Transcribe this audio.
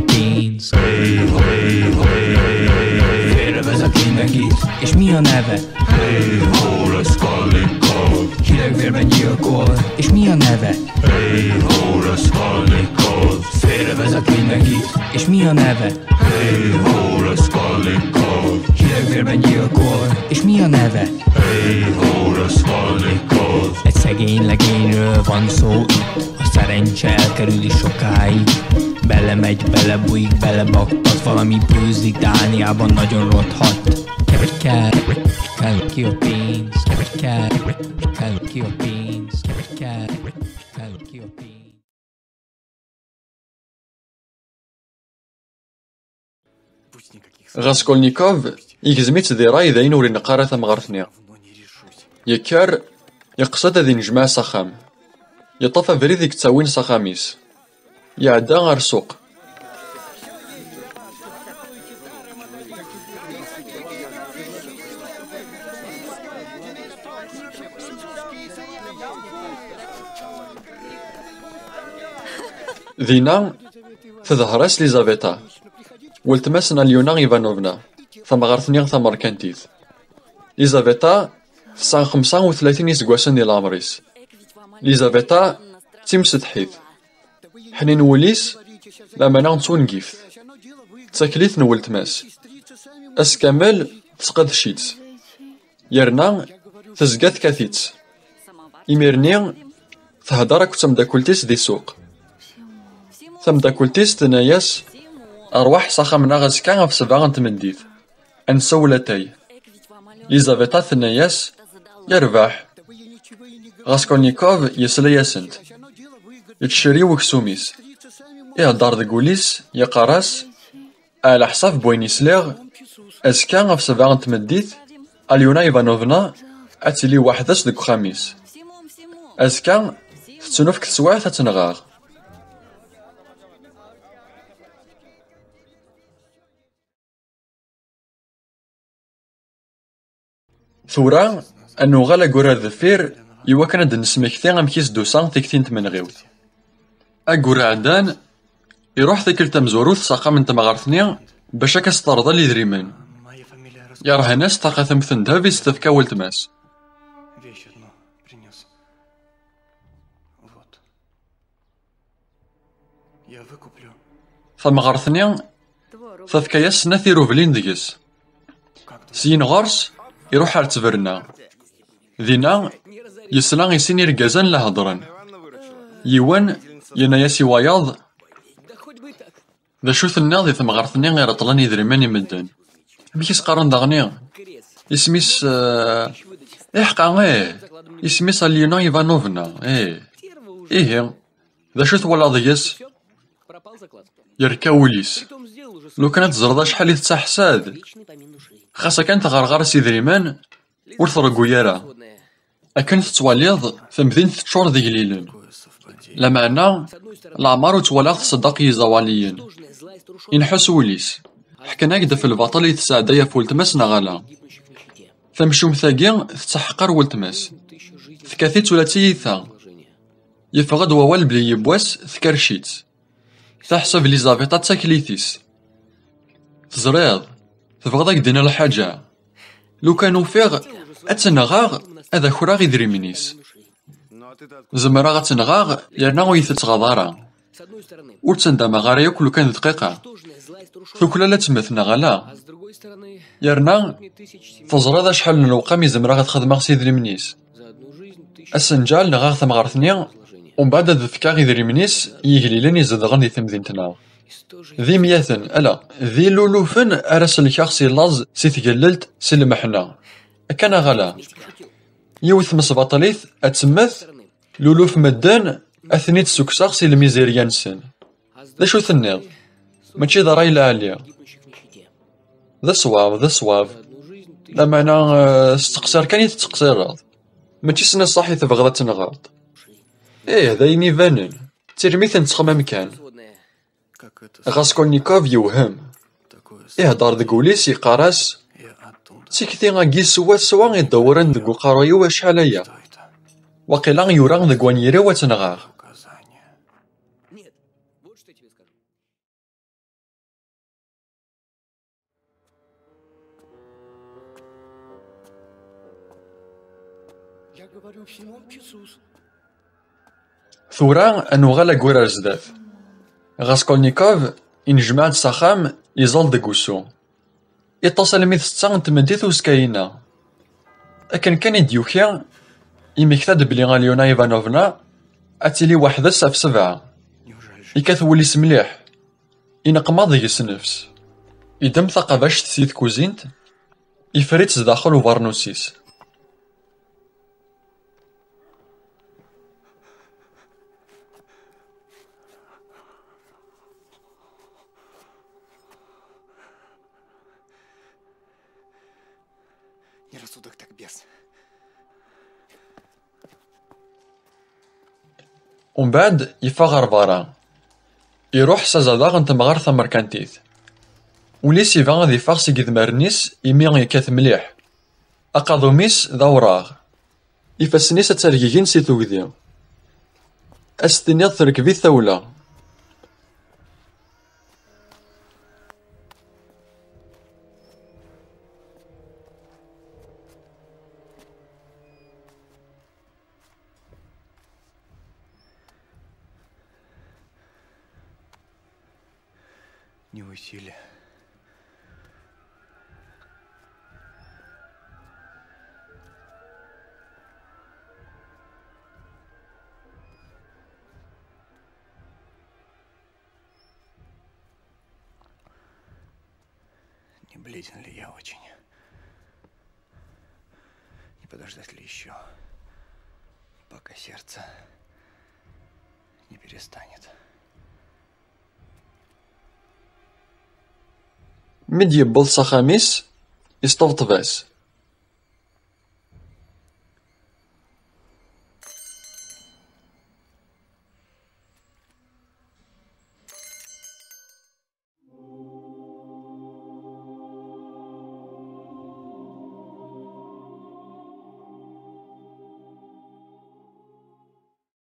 Beans. Félre vezet mindenkit, és mi a neve? Hey ho, Raskolnikov. Hidegvérben gyilkol, és mi a neve? Hey ho, Raskolnikov. Félre vezet mindenkit, és mi a neve? Hey ho, Raskolnikov. Hidegvérben gyilkol, és mi a neve? Hey ho, Raskolnikov. Egy szegény legényről van szó itt, a szerencse elkerüli sokáig. Belemegy, belebújik, belebaktat, valami bőzik, Dániában nagyon rothat. Kell ki a pénz, kell ki a pénz, kell ki a pénz. غاسكولنيكوف يجزميت ذي راي ذاين ورين قارة ثمغرثنيا يكار يقصد ذي نجمع سخام يطفى فريد ذيك تساوين سخاميس يعدا غار سوق ذينا تظهرس ليزافيتا ولتمسنا ليونا إيفانوفنا ثم غارثنيا ثم مركنتيث ليزافيتا تسعة 35 يسقواسن ديال العمريس ليزافيتا تيمسدحيث حنين وليس لما نغنصون نقيف تاكليث نولتماس أسكامل تسقد شيتس يرنا تزقاث كاثيتس إميرني تهدرك تمداكلتيس دي سوق تمداكلتيس تناياس أرواح صاخمنا غازكا في 7 تمنديث أنسولتاي ليزافيتا ثناياس يربح غاسكولنيكوف يسلياسنت يتشري وكسوميس يهدر ذكوليس يقراس على حساب بوين يسليغ أزكا في 7 تمديث اليونا إيفانوفنا أتلي وحداش ديك خميس أزكا تتنوفك تسواع تتنغاغ ثورا أنو غالا قرار ذفير يوا كان د نسمكتي غمكيس دوسان تكتين تمنغيوت أقورا عدان يروح ذيك تمزوروث ساقا من تمغارثنيا باش كاسترضى لي دريمان يراه ناس طاقة ثمثن دافيس تفكا ولتماس فمغارثنيا تفكا ياسنا ثيروفلين ديكس سين غارس يروح على تفرنا ذينا يسلا يسين يرقازان لهضران يوان يناياسي وياض ذا شو ثنا ذي ثمغارثني غير طلان يدريمان يمدان ميكيس قارن داغنيا اسميس حقا اسميس اليونا ايفانوفنا ايه ذا شو ثولا ضيس يركا وليس لو كانت زردا شحال يتسحساد خاصة كانت غرغر سيدريمان ور ترقو يارا أكن تتواليض ثمذين تشور ذي قليلن لا معنى العمار وتواليض صدق يزواليين ينحس وليس حكنا كدا في البطل يتساعدا في ولتماس نغالا ثمشوم ثاقي تتحقر ولتماس ثكاثيت ولا تيثا يفقد ووال بلي يبواس ثكرشيت تحسب ليزافيتا تاكليثيس تزريض تبغض دينا الحاجة لو كانوا فيغ أتنغاغ هذا خراغ يدري منيس زمرا غتنغاغ يرنا ويتتغاضارا ورتسندا غارا ياكل كان دقيقة ثوكلا لا تمثنا غالا يرنا تزرا شحال من الوقام يزمرا غتخدم سيدري منيس السنجال نغاغ ثمغارثنيا ومن بعد ذكا يدري منيس يقليلن يزدغن دي ثمذينتنا ذي مياثن ألا ذي لولوفن أرس الكاغ سي لاز سي تقللت سي المحنا كان غلا يوث مصباطليث أتسمث لولوف مدان أثنيت سكساغ سي الميزيريان سن ذا شو ثنيض ماشي ذا راي العالية ذا صواب لا معنى استقصار كان يتقصير ماشي سنة صاحي تبغض تنغاض ذا يني فانن تيرميث تخمم كان. Как это غاسكولنيكوف يوهم. такое يهدر ديك وليس يقراس. я оттуда. تيكتي غاكي سوا يدورن ديك وقرايو شحال هيا. Что это? وقيلا يوران ديك وانيري واتنغاغ. Указание. Нет, вот что я тебе скажу. Я говорю всему Иисус. ثورا انوغالا كويرا زداف. غاسكولنيكوف ينجمع ساخام يزال ديكوسو. يتصل ميث ستة تمديث وسكاينا. أكن كان يديوكي يمكتاد بلي غاليونا إيفانوفنا أتيلي واحدة في 7. Неужели يكاث وليس مليح. ينقمض يس نفس. يدم ثقافاش تسيد كوزينت يفريت زداخل وفارنوسيس. не рассудок, так бес. ومن بعد يفاغر برا. يروح سازاداغ نتمغار ثمركانتيث. وليس يفا غادي يفاغ سي كيدمارنيس يمي يكاث مليح. أقاضوميس ذا وراغ. يفاسنيس أتركيكين سي توكدي. أستنيض تركبي الثولة. Не усилие. Не близен ли я очень? Не подождать ли еще, пока сердце не перестанет? مد يبل ساخاميس يستوطباس.